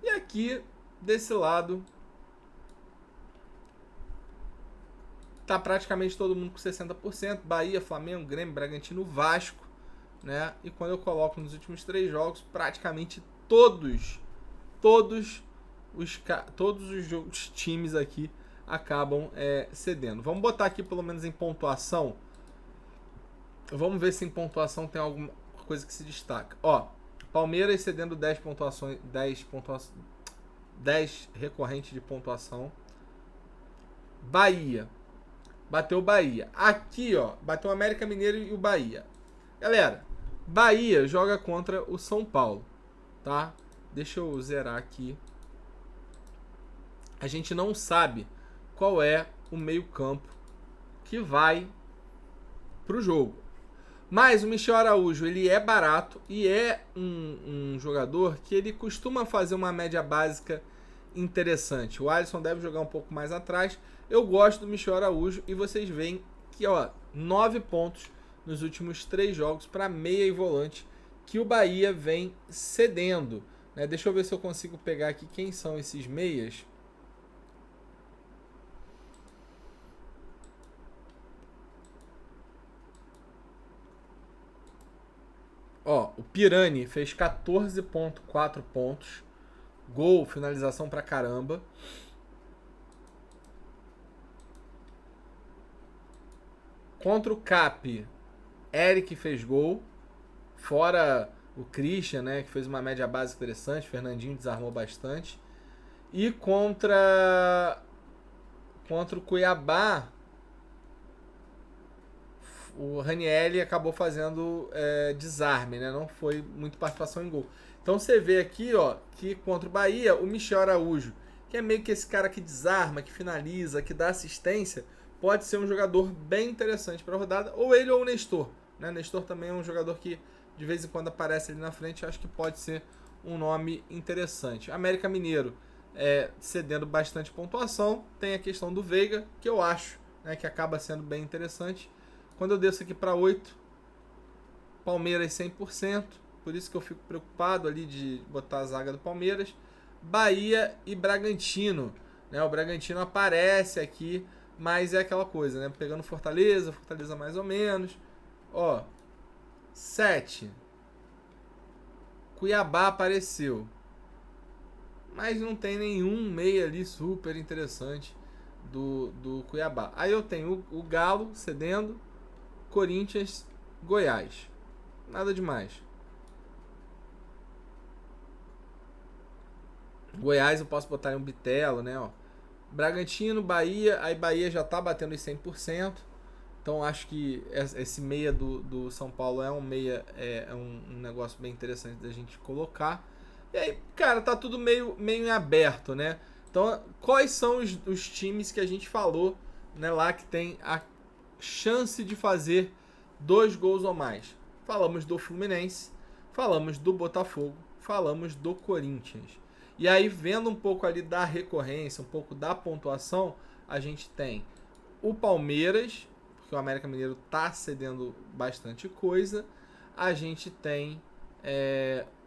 E aqui, desse lado, tá praticamente todo mundo com 60%. Bahia, Flamengo, Grêmio, Bragantino, Vasco, né? E quando eu coloco nos últimos 3 jogos, praticamente todos os times aqui acabam cedendo. Vamos botar aqui pelo menos em pontuação. Vamos ver se em pontuação tem alguma coisa que se destaca. Ó, Palmeiras cedendo 10 pontuações, 10 recorrentes de pontuação. Bahia. Bateu o Bahia. Aqui, ó, bateu o América Mineiro e o Bahia. Galera, Bahia joga contra o São Paulo, tá? Deixa eu zerar aqui. A gente não sabe qual é o meio-campo que vai pro jogo. Mas o Michel Araújo, ele é barato e é um jogador que ele costuma fazer uma média básica interessante. O Alisson deve jogar um pouco mais atrás. Eu gosto do Michel Araújo e vocês veem que, ó, 9 pontos nos últimos 3 jogos para meia e volante que o Bahia vem cedendo, né? Deixa eu ver se eu consigo pegar aqui quem são esses meias. Ó, o Pirani fez 14,4 pontos. Gol, finalização pra caramba. Contra o Cap, Eric fez gol. Fora o Christian, né, que fez uma média base interessante. Fernandinho desarmou bastante. E contra o Cuiabá, o Ranieri acabou fazendo desarme, né? Não foi muito participação em gol. Então você vê aqui, ó, que contra o Bahia, o Michel Araújo, que é meio que esse cara que desarma, que finaliza, que dá assistência, pode ser um jogador bem interessante para a rodada. Ou ele ou o Nestor, né? Nestor também é um jogador que de vez em quando aparece ali na frente. Acho que pode ser um nome interessante. América Mineiro cedendo bastante pontuação. Tem a questão do Veiga, que eu acho, né, que acaba sendo bem interessante. Quando eu desço aqui para 8, Palmeiras 100%, por isso que eu fico preocupado ali de botar a zaga do Palmeiras. Bahia e Bragantino, né? O Bragantino aparece aqui, mas é aquela coisa, né? Pegando Fortaleza mais ou menos. Ó, 7. Cuiabá apareceu, mas não tem nenhum meia ali super interessante do Cuiabá. Aí eu tenho o Galo cedendo, Corinthians, Goiás. Nada demais. Goiás eu posso botar em um Bitelo, né? Ó. Bragantino, Bahia. Aí Bahia já tá batendo em 100%. Então acho que esse meia do São Paulo é um meia, um negócio bem interessante da gente colocar. E aí, cara, tá tudo meio em aberto, né? Então, quais são os times que a gente falou, né, lá que tem a chance de fazer 2 gols ou mais? Falamos do Fluminense, falamos do Botafogo, falamos do Corinthians. E aí, vendo um pouco ali da recorrência, um pouco da pontuação, a gente tem o Palmeiras, porque o América Mineiro tá cedendo bastante coisa. A gente tem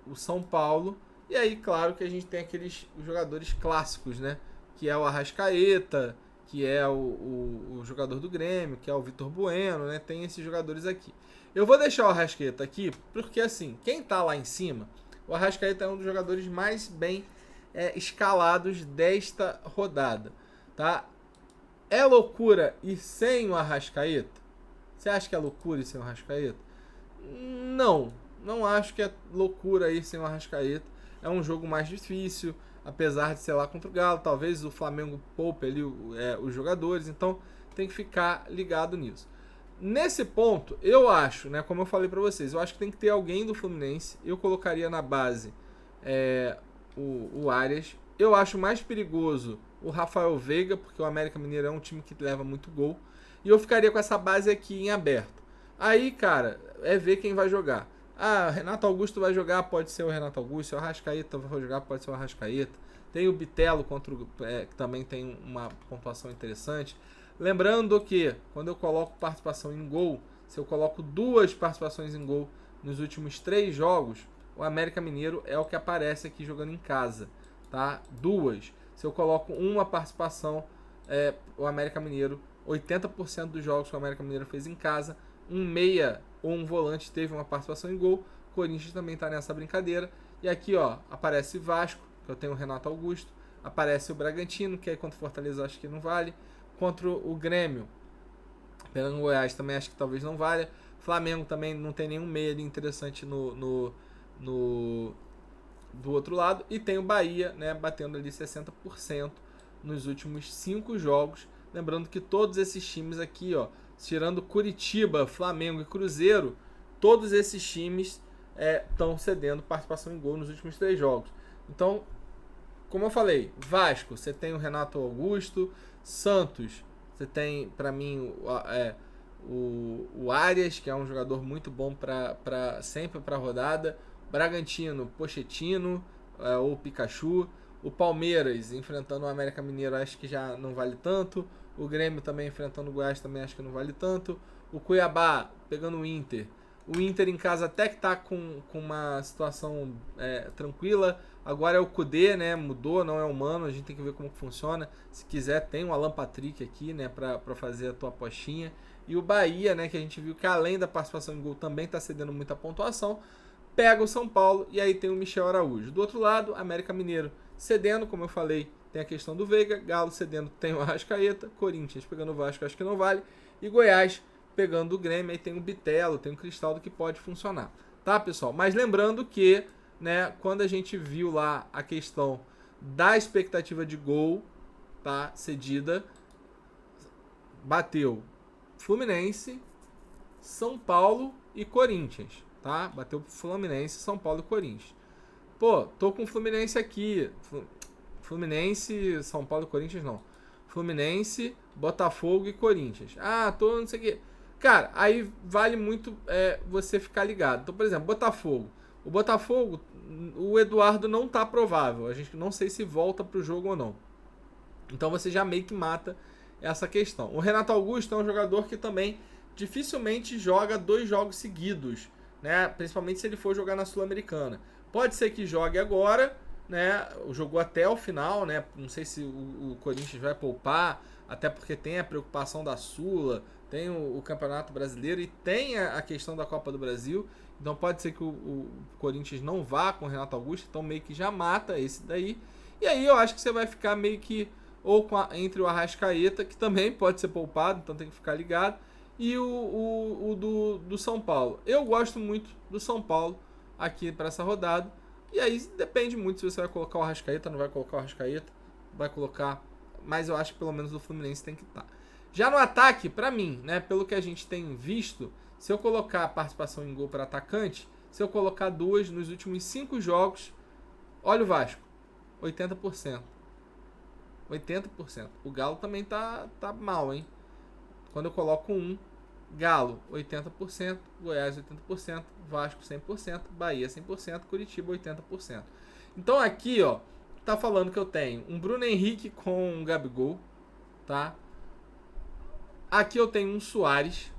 o São Paulo. E aí, claro que a gente tem aqueles jogadores clássicos, né? Que é o Arrascaeta, que é o jogador do Grêmio, que é o Vitor Bueno, né? Tem esses jogadores aqui. Eu vou deixar o Arrascaeta aqui, porque assim, quem tá lá em cima, o Arrascaeta é um dos jogadores mais bem escalados desta rodada, tá? É loucura ir sem o Arrascaeta? Você acha que é loucura ir sem o Arrascaeta? Não acho que é loucura ir sem o Arrascaeta. É um jogo mais difícil, apesar de ser lá contra o Galo. Talvez o Flamengo poupe ali os jogadores, então tem que ficar ligado nisso. Nesse ponto, eu acho, né, como eu falei pra vocês, eu acho que tem que ter alguém do Fluminense. Eu colocaria na base o Arias. Eu acho mais perigoso o Rafael Veiga, porque o América Mineiro é um time que leva muito gol. E eu ficaria com essa base aqui em aberto. Aí, cara, é ver quem vai jogar. Ah, Renato Augusto vai jogar, pode ser o Renato Augusto. O Arrascaeta vai jogar, pode ser o Arrascaeta. Tem o Bitelo, que também tem uma pontuação interessante. Lembrando que, quando eu coloco participação em gol, se eu coloco 2 participações em gol nos últimos 3 jogos, o América Mineiro é o que aparece aqui jogando em casa, tá? 2. Se eu coloco uma participação, o América Mineiro, 80% dos jogos que o América Mineiro fez em casa, um meia ou um volante teve uma participação em gol. Corinthians também está nessa brincadeira. E aqui, ó, aparece Vasco, que eu tenho o Renato Augusto. Aparece o Bragantino, que aí contra o Fortaleza acho que não vale. Contra o Grêmio, pegando o Goiás, também acho que talvez não valha. Flamengo também não tem nenhum meia ali interessante do outro lado. E tem o Bahia, né, batendo ali 60% nos últimos 5 jogos. Lembrando que todos esses times aqui, ó, tirando Curitiba, Flamengo e Cruzeiro, todos esses times estão cedendo participação em gol nos últimos 3 jogos. Então, como eu falei, Vasco, você tem o Renato Augusto. Santos, você tem, para mim, o Arias, que é um jogador muito bom sempre para rodada. Bragantino, Pochettino ou Pikachu. O Palmeiras enfrentando o América Mineiro, acho que já não vale tanto. O Grêmio também enfrentando o Goiás, também acho que não vale tanto. O Cuiabá pegando o Inter. O Inter em casa até que tá com uma situação tranquila. Agora é o Kudê, né? Mudou, não é humano. A gente tem que ver como que funciona. Se quiser, tem o Alan Patrick aqui, né? Pra fazer a tua apostinha. E o Bahia, né? Que a gente viu que além da participação em gol também tá cedendo muita pontuação. Pega o São Paulo e aí tem o Michel Araújo. Do outro lado, América Mineiro cedendo, como eu falei, tem a questão do Veiga. Galo cedendo, tem o Arrascaeta. Corinthians pegando o Vasco, acho que não vale. E Goiás pegando o Grêmio, aí tem o Bitelo, tem o Cristaldo que pode funcionar, tá, pessoal? Mas lembrando que, né, quando a gente viu lá a questão da expectativa de gol, tá, cedida, bateu Fluminense, São Paulo e Corinthians, tá? Bateu Fluminense, São Paulo e Corinthians. Pô, tô com o Fluminense aqui. Fluminense, São Paulo e Corinthians não. Fluminense, Botafogo e Corinthians. Ah, tô não sei o quê. Cara, aí vale muito você ficar ligado. Então, por exemplo, Botafogo. O Botafogo, o Eduardo não tá provável. A gente não sei se volta pro jogo ou não. Então você já meio que mata essa questão. O Renato Augusto é um jogador que também dificilmente joga 2 jogos seguidos, né? Principalmente se ele for jogar na Sul-Americana. Pode ser que jogue agora, né? Jogou até o final, né? Não sei se o Corinthians vai poupar, até porque tem a preocupação da Sula, tem o Campeonato Brasileiro e tem a questão da Copa do Brasil. Então pode ser que o Corinthians não vá com o Renato Augusto, então meio que já mata esse daí. E aí eu acho que você vai ficar meio que ou entre o Arrascaeta, que também pode ser poupado, então tem que ficar ligado, e o do São Paulo. Eu gosto muito do São Paulo aqui para essa rodada, e aí depende muito se você vai colocar o Arrascaeta, não vai colocar o Arrascaeta, vai colocar, mas eu acho que pelo menos o Fluminense tem que estar. Já no ataque, para mim, né, pelo que a gente tem visto, se eu colocar a participação em gol para atacante, se eu colocar 2 nos últimos 5 jogos, olha o Vasco, 80%. 80%. O Galo também tá mal, hein? Quando eu coloco 1, Galo 80%, Goiás 80%, Vasco 100%, Bahia 100%, Curitiba 80%. Então aqui, ó, tá falando que eu tenho um Bruno Henrique com um Gabigol, tá? Aqui eu tenho um Suárez.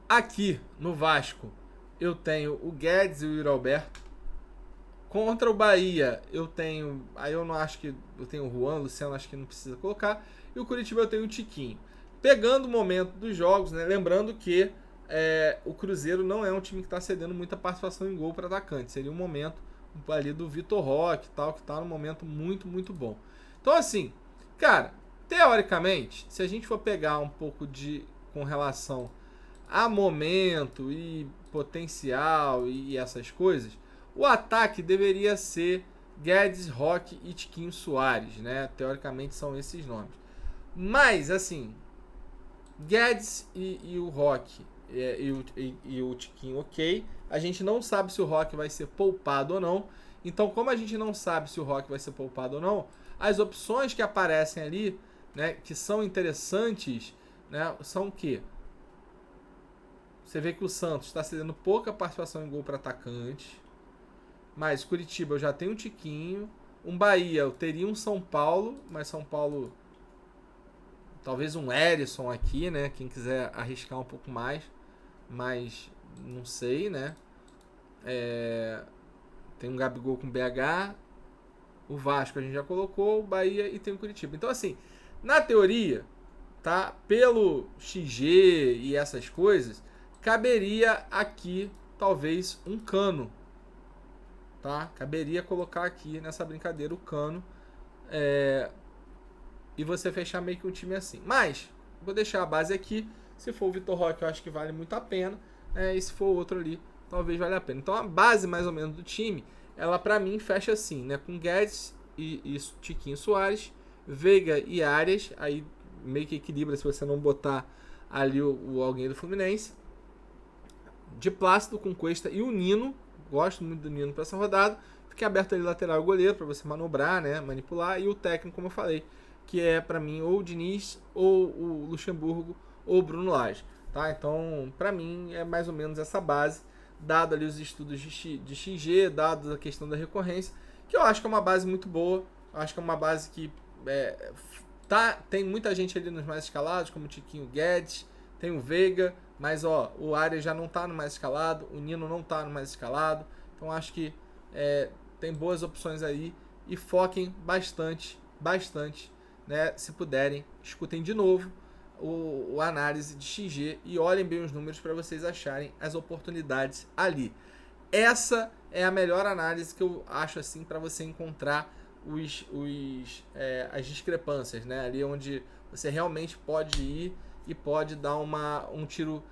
Aqui no Vasco eu tenho o Guedes e o Yuri Alberto. Contra o Bahia, eu tenho... Aí eu não acho que... Eu tenho o Juan, o Luciano acho que não precisa colocar. E o Curitiba eu tenho o Tiquinho. Pegando o momento dos jogos, né? Lembrando que o Cruzeiro não é um time que está cedendo muita participação em gol para atacante. Seria um momento ali do Vitor Roque e tal, que está num momento muito, muito bom. Então assim, cara, teoricamente, se a gente for pegar um pouco com relação a momento e potencial e essas coisas... O ataque deveria ser Guedes, Roque e Tiquinho Soares, né? Teoricamente são esses nomes. Mas, assim, Guedes e o Roque e o Tiquinho, ok. A gente não sabe se o Roque vai ser poupado ou não. Então, como a gente não sabe se o Roque vai ser poupado ou não, as opções que aparecem ali, né, que são interessantes, né, são o quê? Você vê que o Santos está cedendo pouca participação em gol para atacante. Mas Curitiba eu já tenho um Tiquinho. Um Bahia eu teria um São Paulo. Mas São Paulo... Talvez um Erisson aqui, né? Quem quiser arriscar um pouco mais. Mas não sei, né? Tem um Gabigol com BH. O Vasco a gente já colocou. O Bahia e tem o Curitiba. Então assim, na teoria, tá? Pelo XG e essas coisas, caberia aqui talvez um Cano. Tá? Caberia colocar aqui nessa brincadeira o Cano e você fechar meio que um time assim. Mas, vou deixar a base aqui. Se for o Vitor Roque, eu acho que vale muito a pena. E se for outro ali, talvez valha a pena. Então, a base mais ou menos do time, ela pra mim fecha assim, né? Com Guedes e Tiquinho Soares, Veiga e Arias. Aí meio que equilibra se você não botar ali o alguém do Fluminense. De Plácido com Cuesta e o Nino. Gosto muito do Nino para essa rodada. Fica aberto ali lateral e goleiro para você manobrar, né, manipular. E o técnico, como eu falei, que é para mim ou o Diniz, ou o Luxemburgo, ou o Bruno Lage. Tá? Então, para mim, é mais ou menos essa base, dado ali os estudos de XG, dado a questão da recorrência, que eu acho que é uma base muito boa. Eu acho que é uma base que tem muita gente ali nos mais escalados, como o Tiquinho, Guedes, tem o Veiga, mas o Arias já não está no mais escalado, o Nino não está no mais escalado. Então acho que tem boas opções aí e foquem bastante, né? Se puderem, escutem de novo a análise de XG e olhem bem os números para vocês acharem as oportunidades ali. Essa é a melhor análise que eu acho assim para você encontrar as discrepâncias, né? Ali onde você realmente pode ir e pode dar um tiro,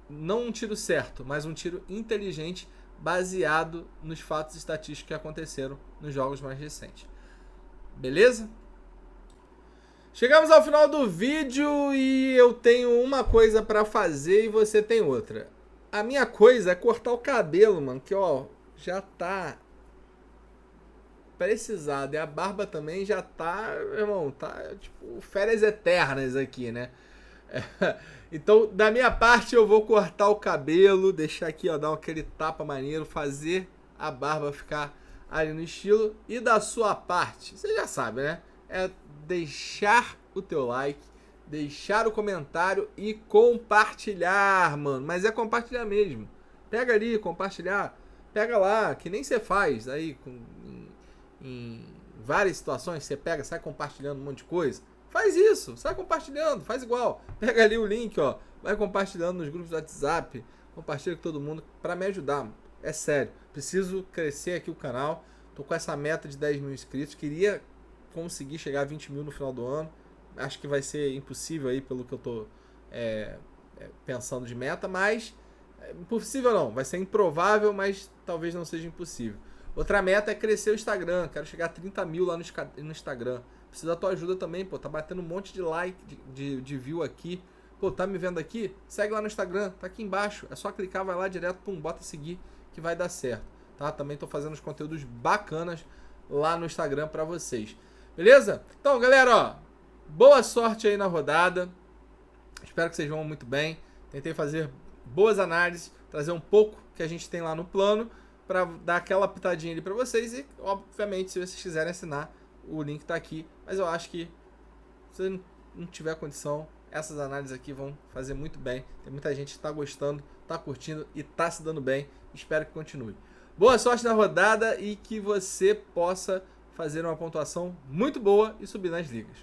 não um tiro certo, mas um tiro inteligente baseado nos fatos estatísticos que aconteceram nos jogos mais recentes. Beleza? Chegamos ao final do vídeo e eu tenho uma coisa pra fazer e você tem outra. A minha coisa é cortar o cabelo, mano, que ó, já tá precisado. E a barba também já tá, irmão, tá tipo férias eternas aqui, né? Então, da minha parte, eu vou cortar o cabelo, deixar aqui, ó, dar aquele tapa maneiro, fazer a barba ficar ali no estilo. E da sua parte, você já sabe, né? É deixar o teu like, deixar o comentário e compartilhar, mano. Mas é compartilhar mesmo. Pega ali, compartilhar. Pega lá, que nem você faz aí em várias situações. Você pega, sai compartilhando um monte de coisa. Faz isso, sai compartilhando, faz igual. Pega ali o link, ó, vai compartilhando nos grupos do WhatsApp, compartilha com todo mundo pra me ajudar. É sério, preciso crescer aqui o canal. Tô com essa meta de 10 mil inscritos. Queria conseguir chegar a 20 mil no final do ano. Acho que vai ser impossível aí pelo que eu tô pensando de meta, mas impossível não, vai ser improvável, mas talvez não seja impossível. Outra meta é crescer o Instagram. Quero chegar a 30 mil lá no Instagram. Preciso da tua ajuda também, pô. Tá batendo um monte de like, de view aqui. Pô, tá me vendo aqui? Segue lá no Instagram, tá aqui embaixo. É só clicar, vai lá direto, pum, bota seguir, que vai dar certo, tá? Também tô fazendo os conteúdos bacanas lá no Instagram pra vocês. Beleza? Então, galera, ó, boa sorte aí na rodada. Espero que vocês vão muito bem. Tentei fazer boas análises, trazer um pouco que a gente tem lá no plano, pra dar aquela pitadinha ali pra vocês. E, obviamente, se vocês quiserem assinar, o link tá aqui, mas eu acho que se você não tiver condição, essas análises aqui vão fazer muito bem. Tem muita gente que tá gostando, tá curtindo e tá se dando bem. Espero que continue. Boa sorte na rodada e que você possa fazer uma pontuação muito boa e subir nas ligas.